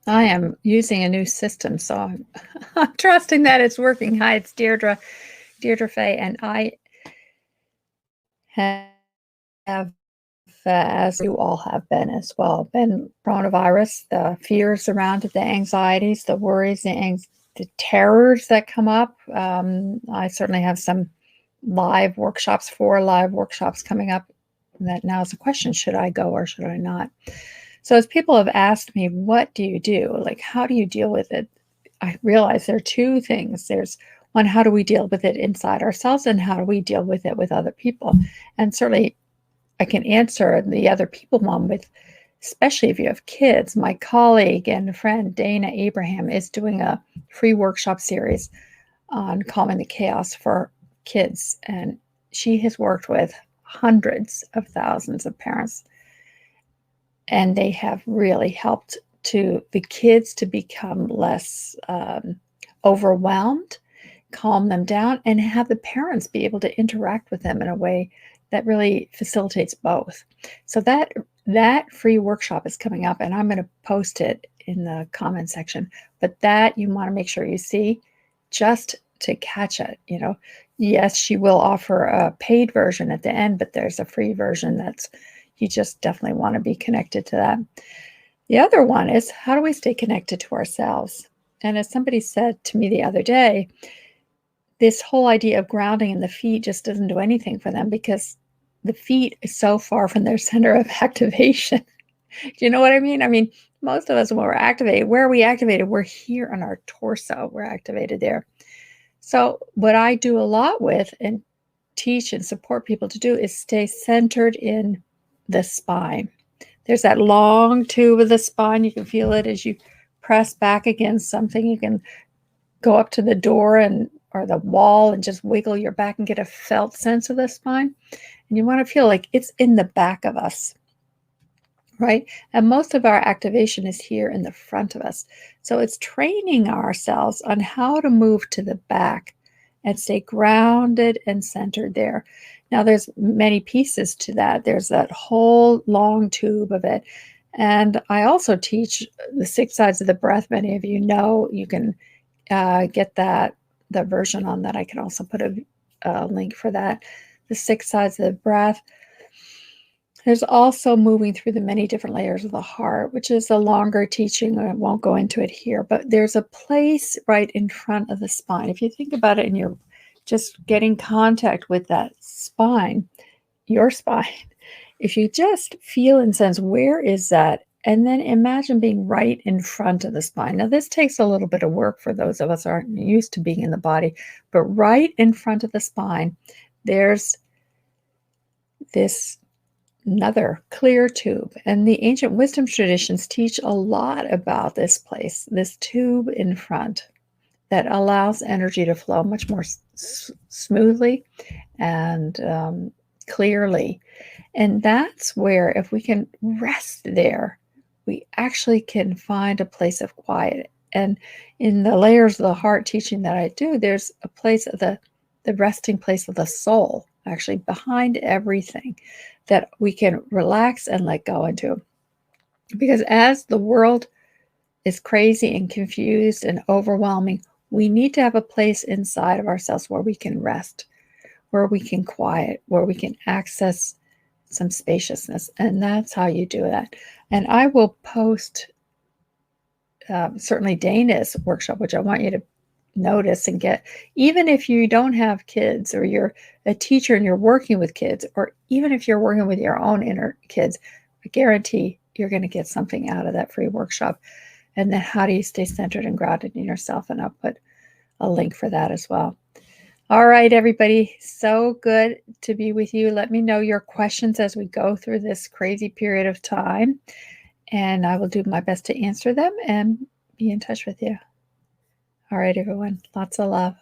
I am using a new system, so I'm trusting that it's working. Hi, it's Deirdre Fay, and I have, as you all have been as well, been coronavirus, the fears around it, the anxieties, the worries, the terrors that come up. I certainly have some live workshops coming up. That now is a question: should I go or should I not? So as people have asked me, what do you do? Like, how do you deal with it? I realize there are two things. There's one, how do we deal with it inside ourselves, and how do we deal with it with other people? And certainly I can answer the other people one with, especially if you have kids. My colleague and friend Dana Abraham is doing a free workshop series on calming the chaos for kids. And she has worked with hundreds of thousands of parents, and they have really helped the kids to become less overwhelmed, calm them down, and have the parents be able to interact with them in a way that really facilitates both. So that free workshop is coming up, and I'm going to post it in the comment section. But that you want to make sure you see, just to catch it. Yes, she will offer a paid version at the end, but there's a free version you just definitely want to be connected to that. The other one is, how do we stay connected to ourselves? And as somebody said to me the other day, this whole idea of grounding in the feet just doesn't do anything for them because the feet is so far from their center of activation. Do you know what I mean? I mean, most of us, when we're activated, where are we activated? We're here on our torso. We're activated there. So what I do a lot with and teach and support people to do is stay centered in the spine. There's that long tube of the spine. You can feel it as you press back against something. You can go up to the door or the wall and just wiggle your back and get a felt sense of the spine. And you want to feel like it's in the back of us, right? And most of our activation is here in the front of us. So it's training ourselves on how to move to the back and stay grounded and centered there. Now, there's many pieces to that. There's that whole long tube of it. And I also teach the 6 sides of the breath. Many of you know. You can get the version on that. I can also put a link for that. The 6 sides of the breath. There's also moving through the many different layers of the heart, which is a longer teaching. I won't go into it here, but there's a place right in front of the spine. If you think about it and you're just getting contact with that spine, your spine, if you just feel and sense, where is that? And then imagine being right in front of the spine. Now, this takes a little bit of work for those of us who aren't used to being in the body, but right in front of the spine, there's this another clear tube. And the ancient wisdom traditions teach a lot about this place, this tube in front that allows energy to flow much more smoothly and clearly. And that's where, if we can rest there, we actually can find a place of quiet. And in the layers of the heart teaching that I do, there's a place of the resting place of the soul, actually behind everything, that we can relax and let go into. Because as the world is crazy and confused and overwhelming, we need to have a place inside of ourselves where we can rest, where we can quiet, where we can access some spaciousness. And that's how you do that. And I will post certainly Dana's workshop, which I want you to notice and get. Even if you don't have kids, or you're a teacher and you're working with kids, or even if you're working with your own inner kids, I guarantee you're going to get something out of that free workshop. And then how do you stay centered and grounded in yourself? And I'll put a link for that as well. All right, everybody. So good to be with you. Let me know your questions as we go through this crazy period of time, and I will do my best to answer them and be in touch with you. All right, everyone. Lots of love.